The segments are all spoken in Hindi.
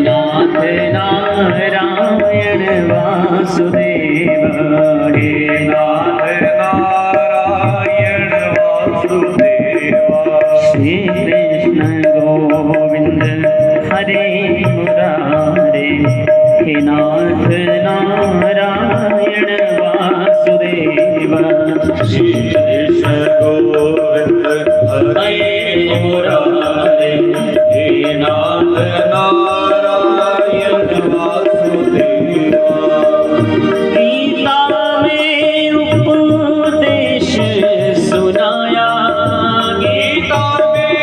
नाथ नारायण वासुदेव, हे नाथ नारायण वासुदेव। श्री कृष्ण गोविंद हरे मुरारे, हे नाथ नारायण वासुदेव। श्री कृष्ण गोविंद हरे मुरारे, हे नाथ नारायण वासुदेवा। गीता में उपदेश सुनाया, गीता में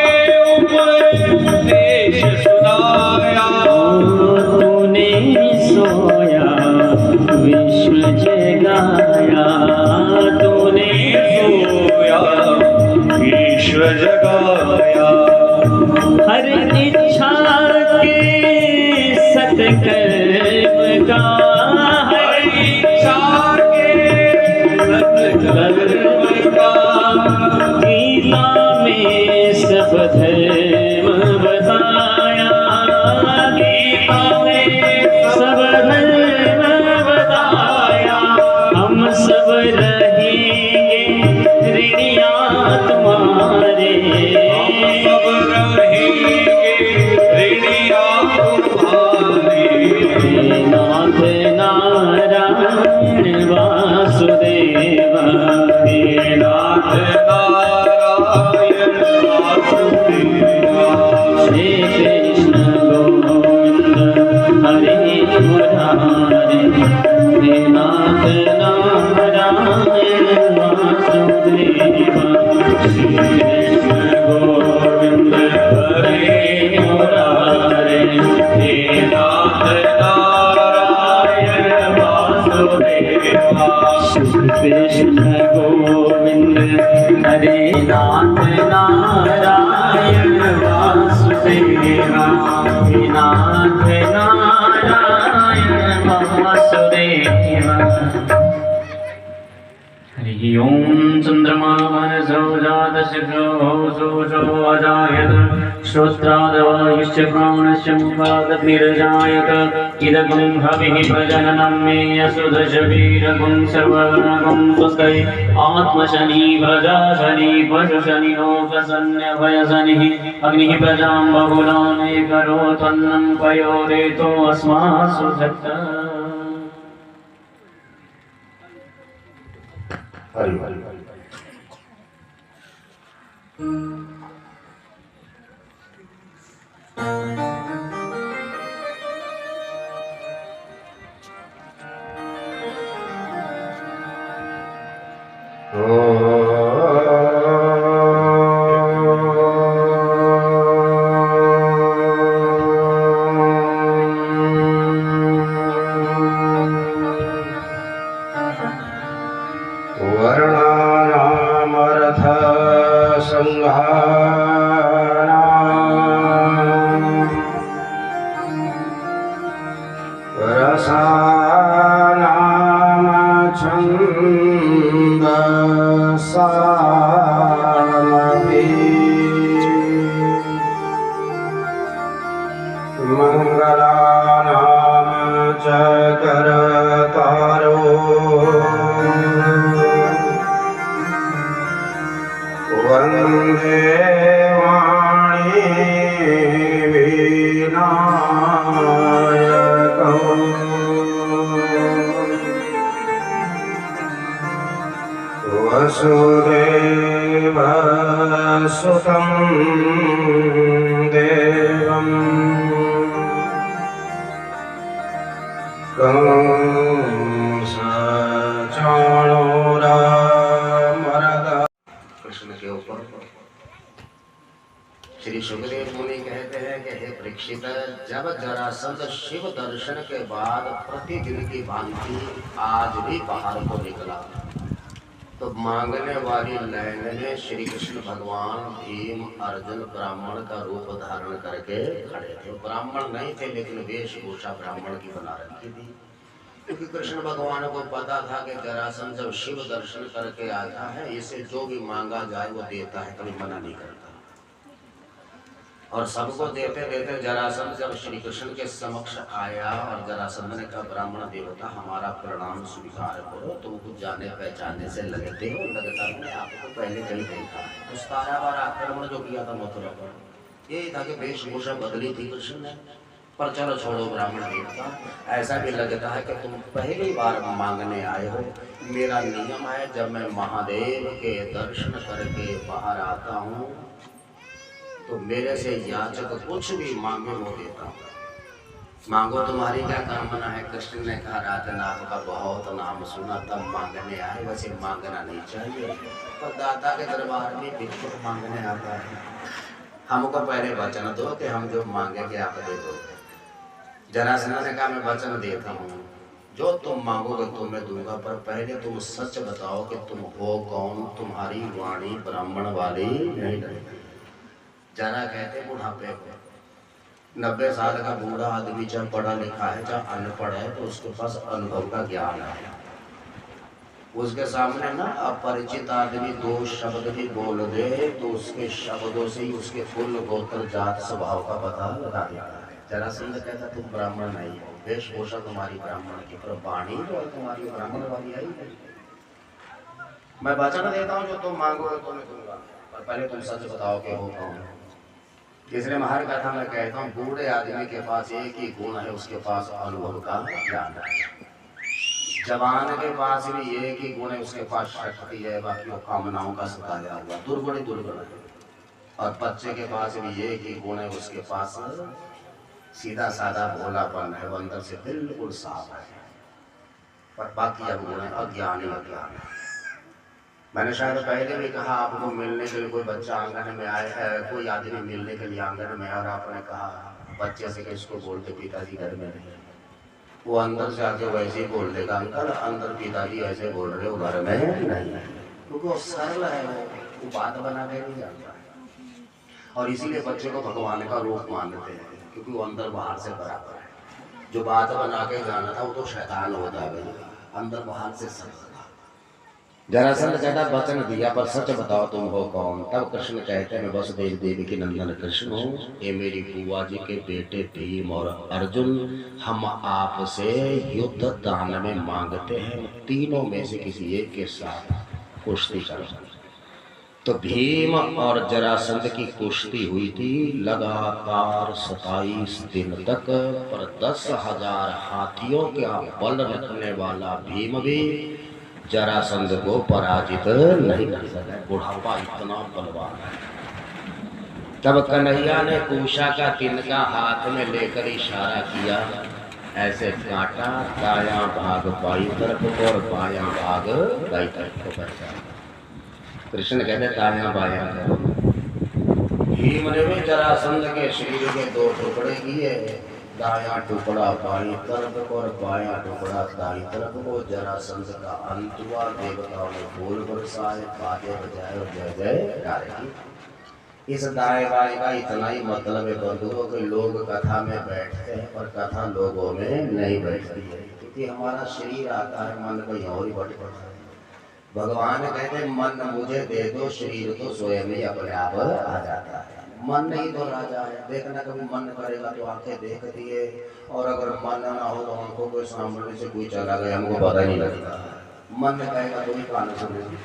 उपदेश सुनाया। तूने सोया विश्व जगाया, तूने सोया विश्व जगाया। हर इच्छा के सत्कर्म का, हर इच्छा के सत्कर्म का। गीता में सब धर्म बताया, गीता में सब धर्म बताया। हम सब रहेंगे ऋणिया तुम्हारे, सब रहेंगे ऋणिया तुम्हारे। नाथ नारायण वासुदेव, हे नाथ नारायण वासुदेव। श्री कृष्ण गोविंद हरे मुरारे, हे नाथ नारायण वासुदेव। श्री कृष्ण गोविंद हरे मुरारे, हे नाथ नारायण वासुदेवा। श्री कृष्ण गोविंद हरे नाथ नारायण वासुदेवा, हे नाथ नारायण वासुदेवा। हरि ओम। चंद्रमा मनसो जातशुक्रो शोषो अजायत, श्रोत्रादवायुश्च प्राणश्च मुखादग्निरजायत। इदगुं हविः प्रजननं मे असुदशवीरगुं सर्वगुणगुं स्वस्कै। आत्मशनि प्रजाशनि पशुशनि लोकसन्न्यभयशनिः। अग्निः प्रजां बहुलान् करोत्वन्नं पयोरेतो अस्मासु धत्तः। हरि वर्णानामर्थ संघानां रसानां छन्दसामपि मंगलानां च करतारो वन्दे वाणी विनायकौ। वसुदेवसुतं देवं कंसचाणूरमर्दनं। कृष्ण के ऊपर श्री सुखदेव मुनि कहते हैं कि हे परीक्षित, जब जरासंध शिव दर्शन के बाद प्रतिदिन की भांति आज भी पहाड़ को निकला, तो मांगने वाली लाइन में श्री कृष्ण भगवान भीम अर्जुन ब्राह्मण का रूप धारण करके खड़े थे। ब्राह्मण नहीं थे, लेकिन वेशभूषा ब्राह्मण की बना रखी थी, क्योंकि कृष्ण भगवान को पता था कि जरासंध जब शिव दर्शन करके आता है, इसे जो भी मांगा जाए वो देता है, कभी मना नहीं करता। और सबको देते देते जरासंध जब श्री कृष्ण के समक्ष आया और जरासंध ने कहा ब्राह्मण देवता हमारा प्रणाम स्वीकार करो, तुम कुछ जाने पहचानने से लगते हो, लगता मैंने आपको पहले कहीं देखा है। तो 17 बार आक्रमण जो किया था मथुरा पर, यही था कि वेशभूषा बदली थी कृष्ण ने। पर चलो छोड़ो ब्राह्मण देवता, ऐसा भी लगता है कि तुम पहली बार मांगने आए हो। मेरा नियम है जब मैं महादेव के दर्शन करके बाहर आता हूँ तो मेरे से याचक कुछ भी मांगे वो देता हूँ। मांगो तुम्हारी क्या कामना है। कृष्ण ने कहा राजन आपका बहुत नाम सुना तब मांगने आए, वैसे मांगना नहीं चाहिए, पर दाता के दरबार में बिल्कुल मांगने आता है। हमको पहले वचन दो कि हम जो मांगेंगे आप दे दो। जरासंध ने कहा मैं वचन देता हूँ, जो तुम मांगोगे तुम्हें दूंगा, पर पहले तुम सच बताओ कि तुम हो कौन, तुम्हारी वाणी ब्राह्मण वाली नहीं। जरा कहते बुढ़ापे को, 90 साल का बूढ़ा आदमी चाहे पढ़ा लिखा है चाहे अनपढ़ है तो उसके पास अनुभव का ज्ञान है। उसके सामने ना अपरिचित आदमी 2 शब्द भी बोल दे तो उसके शब्दों से ही उसके कुल गोत्र जात स्वभाव का पता लगा देता है। जरासंध कहता तुम ब्राह्मण नहीं हो, वेशभूषा तुम्हारी ब्राह्मण की, पर वाणी जो है तुम्हारी ब्राह्मण वाली आई है। मैं वचन देता हूँ जो तुम मांगोगे तुम्हें दूंगा, पर पहले तुम सच बताओ कि हो कौन। इसलिए मैं हर कथा में कहता हूँ बूढ़े आदमी के पास एक ही गुण है, उसके पास अनुभव का ज्ञान है। जवान के पास भी एक ही गुण है, उसके पास शक्ति है, बाकी वो कामनाओं का सताया हुआ दुर्गुण ही दुर्गुण है। और बच्चे के पास भी एक ही गुण है, उसके पास सीधा साधा भोलापन है, वो अंदर से बिल्कुल साफ है, पर बाकी अब गुण है अज्ञान ही अज्ञान है। मैंने शायद पहले भी कहा आपको मिलने के लिए कोई बच्चा आंगन में आए है, कोई आदमी मिलने के लिए आंगन में आया और आपने कहा बच्चे से कि इसको बोलते पिताजी घर में नहीं, वो अंदर से आके वैसे ही बोल देगा अंकल अंदर पिताजी ऐसे बोल रहे हो घर में नहीं, क्योंकि वो सरल है, वो बात बना के नहीं जानता है। और इसीलिए बच्चे को भगवान का रूप मानते हैं, क्योंकि वो अंदर बाहर से बराबर है। जो बात बना के जाना था वो तो शैतान होता है, अंदर बाहर से सरल। जरासंध कहता वचन दिया पर सच बताओ तुम हो कौन। तब कृष्ण कहते हैं मैं वसुदेव देवी के नंदन कृष्ण हूँ, ये मेरी बुआ जी के बेटे भीम और अर्जुन, हम आपसे युद्ध दान में मांगते हैं, तीनों में से किसी एक के साथ कुश्ती करो। तो भीम और जरासंध की कुश्ती हुई थी लगातार 27 दिन तक, पर 10,000 हाथियों का बल रखने वाला भीम भी जरासंध को पराजित नहीं कर सका। बुढ़ापा इतना बलवान है। तब कन्हैया ने कुशा का तिनका हाथ में लेकर इशारा किया, ऐसे काटा दायां भाग बाई तरफ और बायां भाग दाई तरफ को बचा। कृष्ण कहते दायां बायां करो। भीम ने भी जरासंध के शरीर के 2 टुकड़े किए, दायां टुकड़ा बाईं तरफ और बायां टुकड़ा दाईं तरफ को। जरासंध का अंत हुआ, देवताओं ने फूल बरसाए, बाजे बजाए और जय जयकार की। इस दाएं बाएं का इतना ही मतलब है बंधुओं कि लोग कथा में बैठते हैं पर कथा लोगों में नहीं बैठती है, क्योंकि हमारा शरीर आता है मन कहीं और ही बढ़ पड़ता है। भगवान कहते हैं मन मुझे दे दो, शरीर तो स्वयं ही अपने आप आ जाता है। मन नहीं तो राजा है, देखना कभी मन करेगा तो आंखें देखती है, और अगर मन ना हो तो हमको कोई सामने से कोई चला गया हमको पता नहीं लगता। मन कहेगा तो ही कान सुनेगी,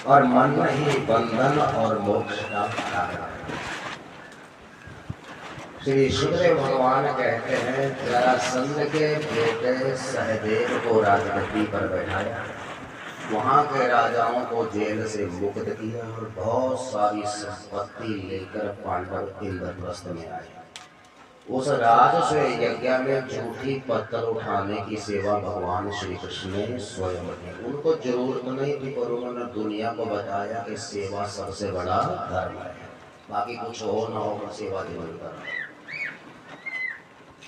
और मन ही बंधन और मोक्ष का कारण है। श्री सुखदेव भगवान कहते हैं जरासंध के बेटे सहदेव को राजगद्दी पर बैठाया, वहाँ के राजाओं को जेल से मुक्त किया और बहुत सारी संपत्ति लेकर पांडव इंद्रप्रस्थ में आए। उस राजस्व यज्ञ में झूठी पत्थर उठाने की सेवा भगवान श्री कृष्ण ने स्वयं की। उनको जरूरत नहीं थी, पर उन्होंने दुनिया को बताया कि सेवा सबसे बड़ा धर्म है, बाकी कुछ हो ना हो सेवा जरूर करना।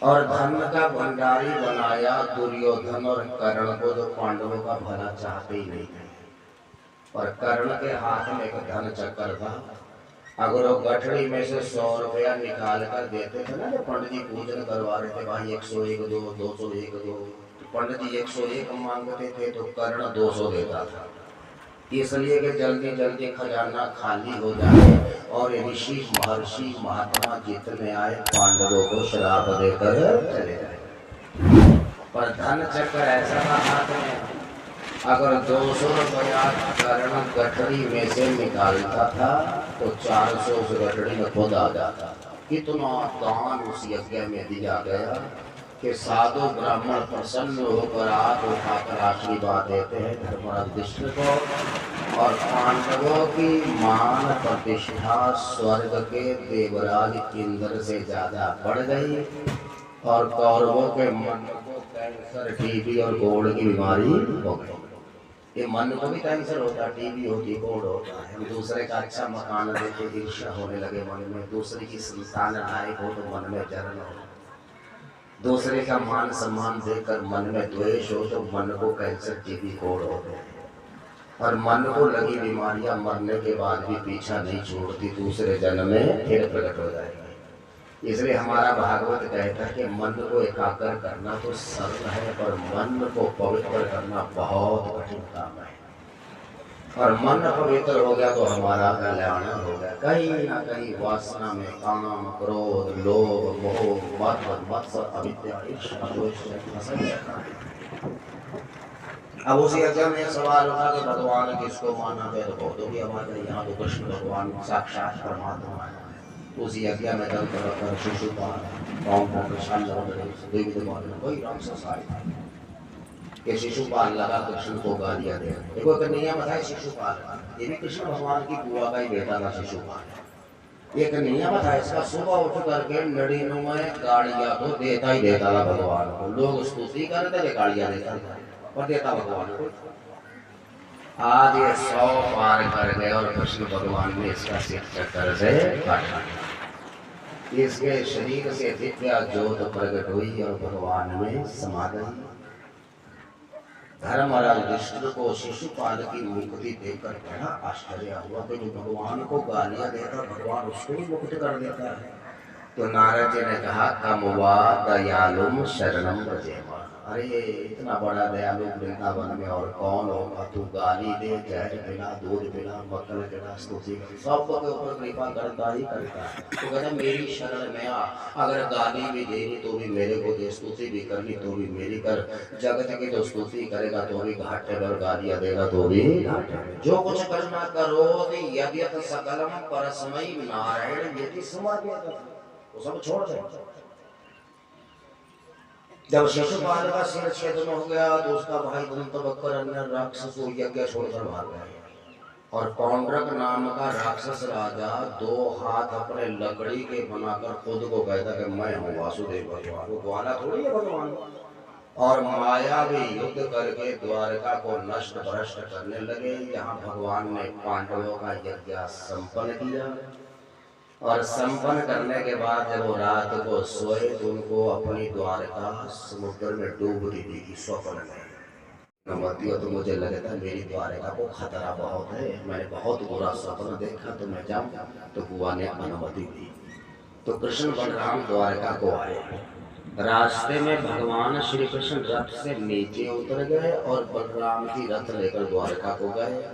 और धन का भंडारी बनाया दुर्योधन और कर्ण को, जो पांडवों का भला चाहते ही नहीं थे। और कर्ण के हाथ में एक धन चक्कर था, अगर वो गठड़ी में से 100 रुपया निकाल कर देते थे ना, जो पंडित जी पूजन करवा रहे थे, भाई 101 दो, 201 दो, तो पंडित जी 101 मांगते थे तो कर्ण 200 देता था। इसलिए कि जल्दी जल्दी खजाना खाली हो जाए और ऋषि महर्षि महात्मा जितने आए पांडवों को श्राप देकर चले जाए। पर धन चक्र ऐसा था हाथ में, अगर 200 रुपया कर्ण गठरी में से निकालता था तो 400 उस गठरी में खुद आ जाता था। कितना दान उस यज्ञ में दिया गया कि साधु ब्राह्मण प्रसन्न होकर हाथ उठाकर आशीर्वाद देते हैं धर्मराज विष्णु को। और पांडवों की मान प्रतिष्ठा स्वर्ग के देवराज इंद्र से ज्यादा बढ़ गई और कौरवों के मन को कैंसर, टीबी और कोढ़ की बीमारी हो गई। ये मन को भी कैंसर होता, टीबी होती, कोढ़ होता है। दूसरे का अच्छा मकान देखे ईर्ष्या होने लगे मन में, दूसरे की संतान नायक हो तो मन में जलन हो, दूसरे का मान सम्मान देकर मन में द्वेष हो तो मन को कैंसर, टीबी, कोढ़ होते हैं। और मन को लगी बीमारियां मरने के बाद भी पीछा नहीं छोड़ती, दूसरे जन्म में फिर प्रकट हो जाएगी। इसलिए हमारा भागवत कहता है कि मन को एकाग्र करना तो सरल है, पर मन को पवित्र करना बहुत कठिन काम है। और मन पवित्र हो गया तो हमारा कल्याण हो गया। कहीं ना कहीं वासना में काम, क्रोध, लोभ, मोह, मद, मत्सर, अविद्या, ईर्ष्या, द्वेष फंसा रहता है। अब उसी अध्ययन में सवाल उठा कि भगवान किसको माना गया, तो बहुत भी हमारे यहाँ तो कृष्ण भगवान साक्षात परमात्मा है। उसी यज्ञ में दंत रखकर शिशुपाल, वही राक्षस आए कि शिशुपाल लगा कृष्ण को गालियां दे। देखो एक नियम था शिशुपाल का, ये भी कृष्ण भगवान की बुआ का ही बेटा था शिशुपाल। एक नियम था इसका, सुबह उठ करके 99 गाड़ियां तो देता ही देता था भगवान को। लोग स्तुति करते थे, गाड़ियां देता था और देता भगवान को। आज ये 100 पार कर गए और कृष्ण भगवान ने इसका सिर चक्कर से काटा। इसके शरीर से दिव्या ज्योत प्रकट हुई और भगवान में समा गई। धर्मराज विष्णु को शिशुपाल की मुक्ति देखकर बड़ा आश्चर्य हुआ कि जो भगवान को गालियां देता भगवान उसको भी मुक्त कर देता है। तो नारद जी ने कहा कमवा दयालुम शरणम ब्रजेमा। अरे इतना बड़ा दयालु वृंदावन में और कौन होगा, तू गाली दे, जहर पिला, दूध पिला, मक्खन पिला, स्तुति कर, सबके ऊपर कृपा करता ही करता है। तो कहते मेरी शरण में आ, अगर गाली भी देनी तो भी मेरे को दे, स्तुति भी करनी तो भी मेरी कर। जगत की तो स्तुति करेगा तो भी घाटे में, गालियां देगा तो भी घाटे में। जो कुछ करना करो यद्यत सकलम परस्मै नारायण यदि समाधि, वो सब छोड़ दे। जब शिशुपाल का सिर छेदन हो गया तो उसका भाई दंतवक्र अन्य राक्षस को यज्ञ छोड़कर भाग गया। और पौंड्रक नाम का राक्षस राजा 2 हाथ अपने लकड़ी के बनाकर खुद को कहता कि मैं हूँ वासुदेव भगवान, वो ग्वाला थोड़ी है भगवान। और माया भी युद्ध करके द्वारका को नष्ट भ्रष्ट करने लगे। यहाँ भगवान ने पांडवों का यज्ञ संपन्न किया और संपन्न करने के बाद जब वो रात को सोए तो उनको अपनी द्वारका समुद्र में डूबती थी स्वप्न में। अनुमति हो तो मुझे लगता मेरी द्वारका को खतरा बहुत है, मैंने बहुत बुरा स्वप्न देखा तो मैं जाऊं। तो बुआ ने अनुमति दी। तो कृष्ण बलराम द्वारका को आए। रास्ते में भगवान श्री कृष्ण रथ से नीचे उतर गए और बलराम की रथ लेकर द्वारका को गए।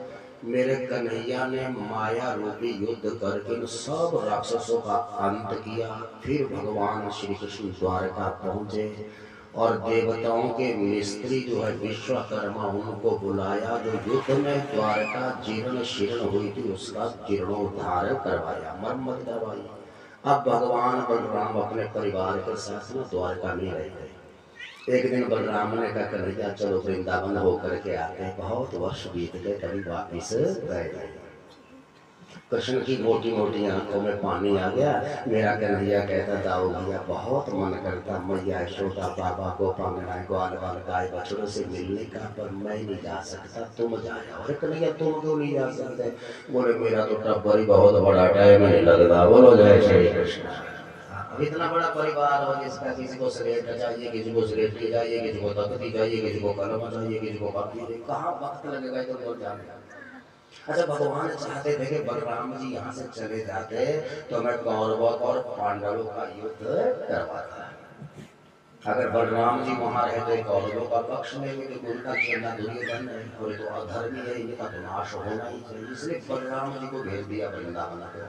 मेरे कन्हैया ने माया रूपी युद्ध करके सब राक्षसों का अंत किया। फिर भगवान श्री कृष्ण द्वारका पहुंचे और देवताओं के मिस्त्री जो है विश्वकर्मा उनको बुलाया। जो युद्ध में द्वारका जीर्ण शीर्ण हुई थी उसका जीर्णोद्धार करवाया, मरम्मत करवाई। अब भगवान बलराम अपने परिवार के साथ में द्वारका में रह गए। एक दिन बलराम ने कहा कन्हैया चलो वृंदावन होकर के आते हैं, बहुत वर्ष बीत गए, कभी वापिस गए। कृष्ण की मोटी मोटी आंखों में पानी आ गया। मेरा कन्हैया कहता दाऊ भैया बहुत मन करता मैया यशोदा बाबा को पांगना ग्वाल बाल गाय बछड़ों से मिलने का, पर मैं नहीं जा सकता, तुम जाओ। अरे कन्हैया तुम क्यों नहीं जा सकते? बोले मेरा तो टब्बर ही बहुत बड़ा टाइम नहीं लगता। बोलो जय श्री कृष्ण। इतना बड़ा परिवार हो जिसका किसी को स्लेट चाहिए, किसी को स्लेट की चाहिए, किसी को तख्ती चाहिए, किसी को कलम चाहिए, किसी को कॉपी चाहिए, कहाँ वक्त लगेगा तो बोल जाएगा। अच्छा भगवान चाहते थे कि बलराम जी यहाँ से चले जाते तो मैं कौरवों और पांडवों का युद्ध करवाता। अगर बलराम जी वहां रहते कौरवों का पक्ष में भी तो उनका खेलना दुर्योधन है और ये तो अधर्मी है, इनका तो नाश होना ही चाहिए, इसलिए बलराम जी को भेज दिया वृंदावन को।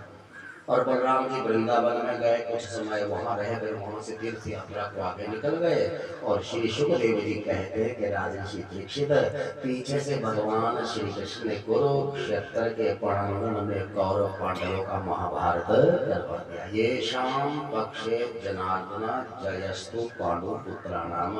और बलराम जी वृंदावन में गए, कुछ समय वहां रह गए, वहां से तीर्थ यात्रा को आगे निकल गए। और श्री सुखदेव जी कहते हैं कि राजर्षि परीक्षित, पीछे से भगवान श्री कृष्ण ने कुरुक्षेत्र के प्रांगण में कौरव पांडवों का महाभारत करवा दिया। ये शाम पक्षे जनार्दन जयस्तु पांडु पुत्राणाम,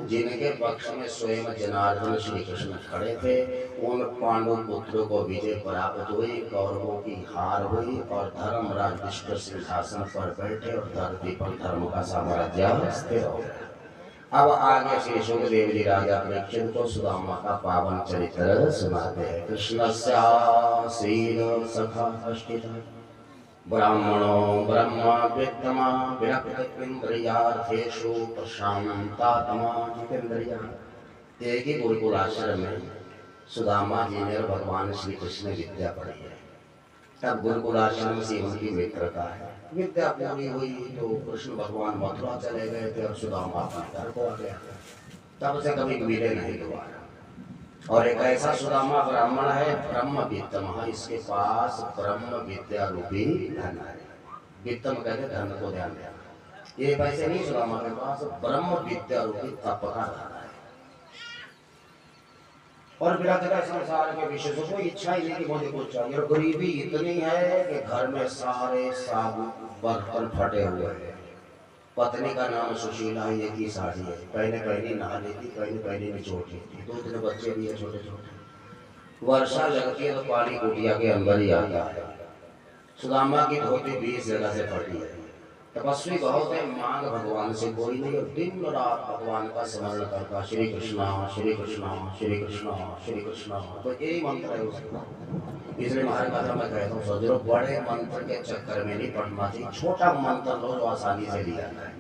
जिनके पक्ष में स्वयं जनार्दन श्री कृष्ण खड़े थे, उन पांडु पुत्रों को विजय प्राप्त हुई, कौरवों की हार हुई और धर्मराज विष्णु सिंहासन पर बैठे और धरती पर धर्म का साम्राज्य स्थिर हो गया। अब आगे श्री सुखदेव जी राजा परीक्षित को सुदामा का पावन चरित्र सुनाते हैं। कृष्णस्यासीद सखा अष्टितः ब्राह्मणो ब्रह्म विद्यमा विरक्त इंद्रियार्थेषु प्रशांतात्मा जितेंद्रिया। एक ही गुरुकुल आश्रम में सुदामा जी ने और भगवान श्री कृष्ण ने विद्या पढ़ी है। तब गुरुकुल आश्रम से उनकी मित्रता है। विद्या पूरी हुई तो कृष्ण भगवान मथुरा चले गए थे और सुदामा अपने घर को आ गया। तब से कभी मिले नहीं दोबारा। और एक ऐसा सुदामा ब्राह्मण है, ब्रह्म वित्तम, इसके पास ब्रह्म विद्या रूपी धन है। वित्तम कहते धन को ध्यान देना। ये वैसे नहीं, सुदामा के पास ब्रह्म विद्या रूपी तप का धन है। और विराट संसार के विषय से कोई इच्छा ही नहीं कि मुझे कुछ चाहिए। और गरीबी इतनी है कि घर में सारे साबुन बर्तन फटे हुए हैं। पत्नी का नाम सुशीला है, एक ही साड़ी है, पहले पहले नहा लेती, पहले पहले निचोड़ लेती, 2-3 बच्चे भी है छोटे छोटे। वर्षा लगती है तो पानी कुटिया के अंदर ही आता है। सुदामा की धोती 20 जगह से फटी है। तपस्वी बहुत है, मांग भगवान से कोई नहीं, और दिन रात भगवान का स्मरण करता, श्री कृष्णा श्री कृष्णा श्री कृष्णा श्री कृष्णा, तो यही मंत्र है उसका। इसलिए हमारे कथा में कहता हूँ, सजरो बड़े मंत्र के चक्कर में नहीं पड़ना चाहिए, छोटा मंत्र लो जो आसानी से लिया जाए।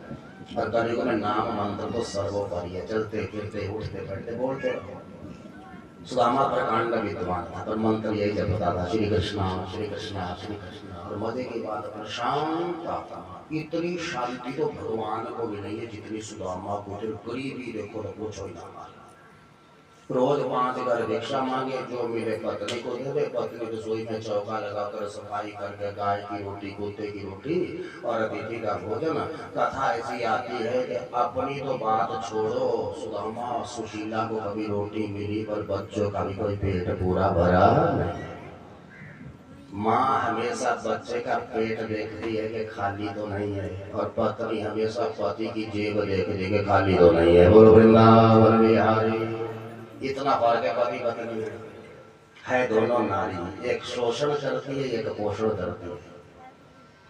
और कलियुग में नाम मंत्र तो सर्वोपरि है, चलते फिरते उठते बैठते बोलते रहो। सुदामा प्रकांड विद्वान था, पर मंत्र यही जपता था, श्री कृष्णा श्री कृष्णा श्री कृष्णा। और मजे की बात, प्रशांत आत्मा, इतनी शांति तो भगवान को मिली है जितनी सुदामा को। गरीबी देखो तो पूछो ही ना। रोज 5 घर भिक्षा मांगे, जो मिले पत्नी को दे दे। पत्नी रसोई में चौका लगाकर सफाई करके गाय की रोटी कुत्ते की रोटी और अतिथि का भोजन। कथा ऐसी आती है कि अपनी तो बात छोड़ो, सुदामा सुशीला को कभी रोटी मिली पर बच्चों का भी कोई पेट पूरा भरा नहीं। माँ हमेशा बच्चे का पेट देखती है कि खाली तो नहीं है, और पत्नी हमेशा पति की जेब देखती है खाली तो नहीं है। बोलो वृंदावन बिहारी। इतना फर्क है पति पत्नी में। है दोनों नारी, एक शोषण करती है, एक पोषण करती है।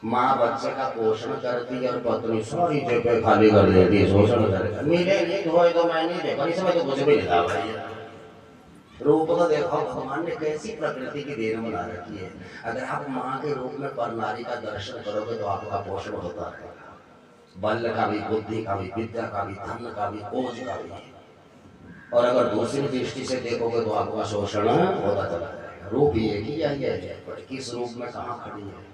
माँ बच्चे का पोषण करती है और पत्नी सारी जेबें खाली कर देती है, शोषण करती। मिले नहीं धोए तो मैं नहीं देखा, इसमें तो कुछ भी नहीं था भाई। रूप तो देखो, भगवान ने कैसी प्रकृति की देन बना रखी है। अगर आप माँ के रूप में पर नारी का दर्शन करोगे तो आपका पोषण होता रहेगा, बल का भी, बुद्धि का भी, विद्या का भी, धन का भी, ओज का भी। और अगर दूसरी दृष्टि से देखोगे तो आपका शोषण होता चला जाएगा। रूप ये की है, किस रूप में कहाँ खड़ी है।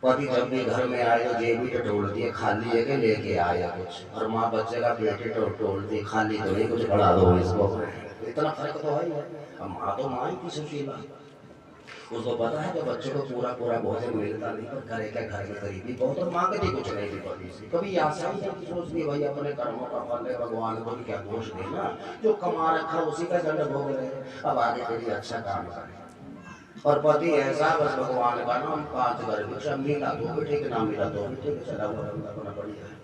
पति जब भी घर में आए तो जेब भी टटोलती है, खाली है कि लेके आया कुछ। और माँ बच्चे का पेट टटोलती है, खाली तो नहीं, कुछ बढ़ा दो इसको। इतना फर्क तो है। माँ तो माँ ही की सुशीला, उसको पता है कि बच्चे को पूरा पूरा भोजन मिलता नहीं, पर करे क्या, घर में गरीबी बहुत और मांगती कुछ नहीं थी पति से। कभी आशा ही नहीं सोचती भाई अपने कर्मों का फल है, भगवान को भी क्या दोष देना, जो कमा रखा उसी का दंड भोग रहे, अब आगे के लिए अच्छा काम करे। और पति ऐसा, बस भगवान का नाम 5 घर भिक्षा मिला तो भी ठीक, ना मिला तो भी ठीक, चला हुआ अपना बढ़िया है।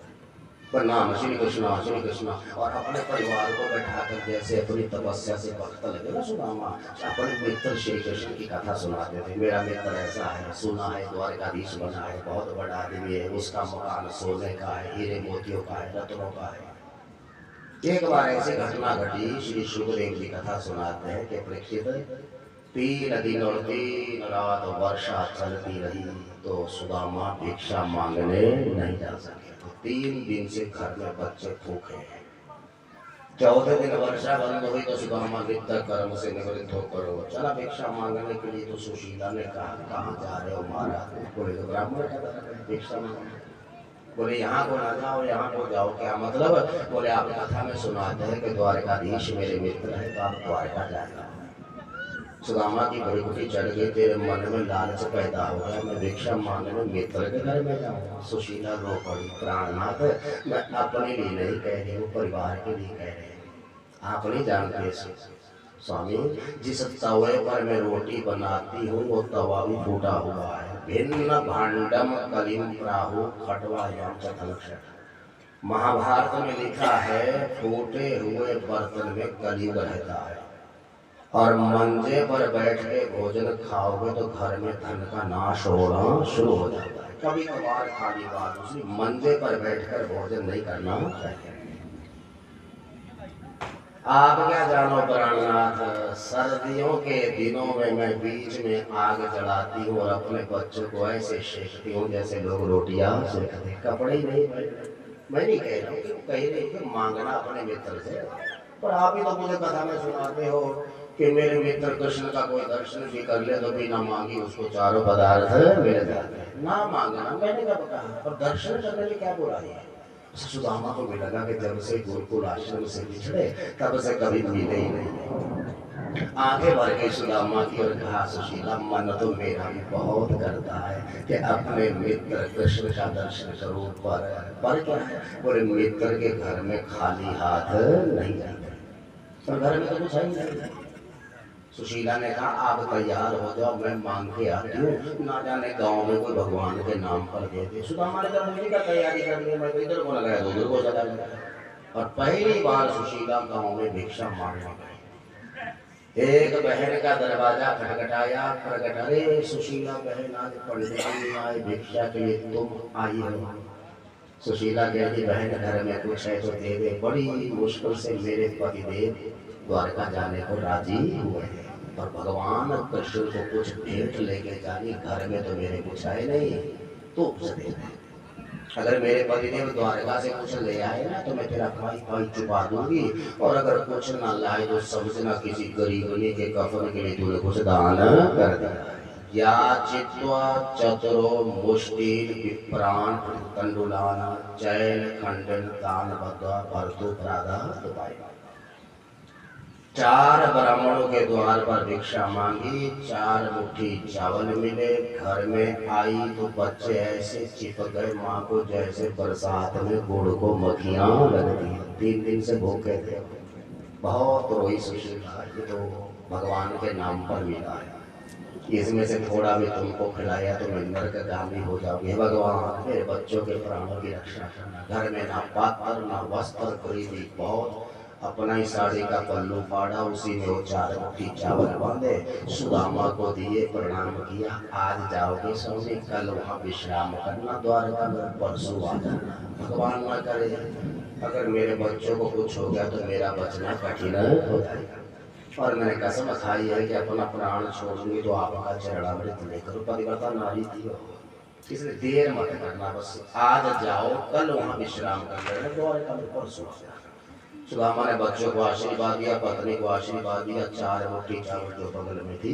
प्रणाम श्री कृष्णा श्री कृष्णा। और अपने परिवार को बैठाकर जैसे अपनी तपस्या से वक्त लगे ना, सुदामा अपने मित्र श्री कृष्ण की कथा सुनाते थे। मेरा मित्र ऐसा है, सुना है द्वारकाधीश बना है, बहुत बड़ा आदमी है, उसका मकान सोने का है, हीरे मोतियों का है, रत्नों का है। एक बार ऐसी घटना घटी, श्री सुखदेव जी कथा सुनाते हैं कि परीक्षित 3 दिन और 3 रात वर्षा चलती रही तो सुदामा भिक्षा मांगने नहीं जा सके। 3 दिन से घर में बच्चे भूखे हैं। 14 दिन वर्षा बंद हुई तो सुदामा नित्य कर्म से निवृत्त होकर चला भिक्षा मांगने के लिए। तो सुशीला ने कहा, कहाँ जा रहे हो महाराज? बोले तो ब्राह्मण भिक्षा मांगने। बोले यहाँ को ना जाओ, यहाँ को जाओ। क्या मतलब? बोले आप कथा में सुनाते हैं कि द्वारकाधीश मेरे मित्र है, तो आप द्वारका जाना। सुदामा की भड़कुटी चढ़ गई, तेरे मन में लालच पैदा हो गया, मैं भिक्षा मांगने मित्र के घर में जाऊँ। सुशीला रो पड़ी, प्राणनाथ मैं अपने लिए नहीं कह रही हूँ, परिवार के लिए कह रही हूँ। आप नहीं जानते स्वामी, जिस तवे पर मैं रोटी बनाती हूँ वो तवा भी फूटा हुआ है। भिन्न भांडम कलिम प्राहु खटवायाम चतलक्ष। महाभारत में लिखा है फूटे हुए बर्तन में कलयुग रहता है, और मंजे पर बैठ के भोजन खाओगे तो घर में धन का नाश होना शुरू हो जाता है। कभी कभार खाली बात, दूसरी मंजे पर बैठकर भोजन नहीं करना चाहिए। आप क्या जानो प्राणनाथ, सर्दियों के दिनों में मैं बीच में आग जलाती हूँ और अपने बच्चों को ऐसे सेकती हूँ जैसे लोग रोटियां सेकते। कपड़े ही नहीं, मैं नहीं कह रहा हूँ, कह रही हूँ मांगना अपने मित्र से। पर आप ही तो मुझे कथा में सुनाते हो कि मेरे मित्र कृष्ण का कोई दर्शन भी कर ले तो बिना मांगी उसको चारों पदार्थ मिल जाते हैं। ना मांगना मैंने कब कहा, पर दर्शन करने में क्या बुराई है? सुदामा को भी लगा कि जब से गुरुकुल आश्रम से बिछड़े तब से कभी मिले ही नहीं। आगे बढ़ के सुदामा की और कहा, सुशीला मन तो मेरा भी बहुत करता है कि अपने मित्र कृष्ण का दर्शन करूं, पर क्या है? बोले मित्र के घर में खाली हाथ नहीं जाते, पर घर में तो कुछ है नहीं। सुशीला ने कहा आप तैयार हो जाओ, मैं मांग के आती हूँ, ना जाने गांव में कोई भगवान के नाम पर दे दे। सुदामा ने कहा मुझे क्या तैयारी करनी है, मैं तो इधर को लगाया तो उधर को चला गया। और पहली बार सुशीला गांव में भिक्षा मांगने गई। एक बहन का दरवाजा खटखटाया, प्रकट, अरे सुशीला बहन आज पंडित जी आए भिक्षा के लिए, तुम आई हो? सुशीला कहती बहन घर में कुछ है तो दे दे। बड़ी मुश्किल से मेरे पतिदेव द्वारका जाने को राजी हुए हैं, और भगवान कृष्ण को कुछ भेंट लेके जानी, घर में तो मेरे कुछ है नहीं, तो उसे दे दे। अगर मेरे पतिदेव द्वारका से कुछ ले आए ना तो मैं तेरा भाई भाई चुपा दूंगी, और अगर कुछ ना लाए तो समझना किसी गरीबनी के कफन के लिए तूने कुछ दान कर दिया। या चित्वा चतुरो मुष्टिल विप्राण तंडुलाना चैन खंडन दान बद्धा भरतु प्रादा दुपाई। 4 ब्राह्मणों के द्वार पर भिक्षा मांगी, 4 मुट्ठी चावल मिले। घर में आई तो बच्चे ऐसे चिपक गए माँ को जैसे बरसात में गुड़ को मक्खियाँ लगती हैं। 3 दिन से भूखे थे, बहुत रोई सुशीला, ये तो भगवान के नाम पर मिला है, इसमें से थोड़ा भी तुमको खिलाया तो मैं नरकगामी हो जाओगे। भगवान मेरे बच्चों के प्राणों की रक्षा करना। घर में ना पात्र ना वस्त्र खरीदी, बहुत अपना ही साड़ी का पल्लू फाड़ा, उसी में वो 4 मुट्ठी चावल बांधे, सुदामा को दिए, प्रणाम किया। आज जाओगे स्वामी, कल वहाँ विश्राम करना द्वारका में, परसों आ जाना। भगवान न करे अगर मेरे बच्चों को कुछ हो गया तो मेरा बचना कठिन हो जाएगा, और मैंने कसम खाई है कि अपना प्राण छोड़ूंगी तो आपका चरणामृत लेकर परिवर्तन नारी थी हो, इसलिए देर मत करना, बस आज जाओ, कल वहाँ विश्राम कर लेना, द्वारका में परसों आ जाना। सुदामा ने बच्चों को आशीर्वाद दिया, पत्नी को आशीर्वाद दिया। 4 मुट्ठी चावल जो बगल में थी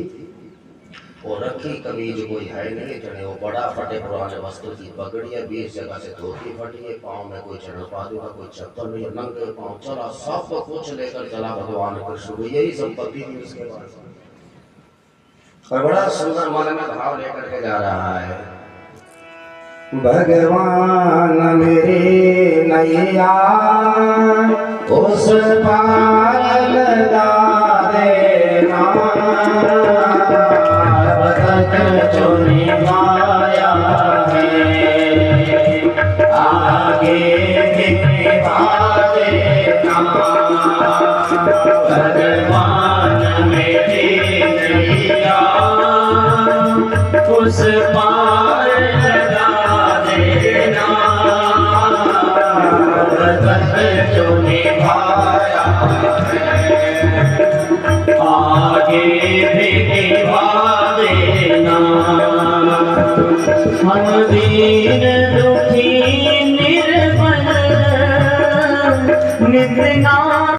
वो रखी, कमीज कोई है नहीं, चढ़े वो बड़ा फटे पुराने वस्त्र की पगड़ी है, 20 जगह से धोती फटी है, पाँव में कोई चढ़ पादुका, कोई चप्पल नहीं, नंगे पाँव चला, सब कुछ लेकर चला भगवान कृष्ण को, यही संपत्ति थी उसके पास। और बड़ा सुंदर मन में भाव लेकर के जा रहा है, भगवान मेरे नैया उस पार लगा देना, बदक चुनी माया है, आगे निभा देना। भगवान मेरे नैया उस पार लगा दे।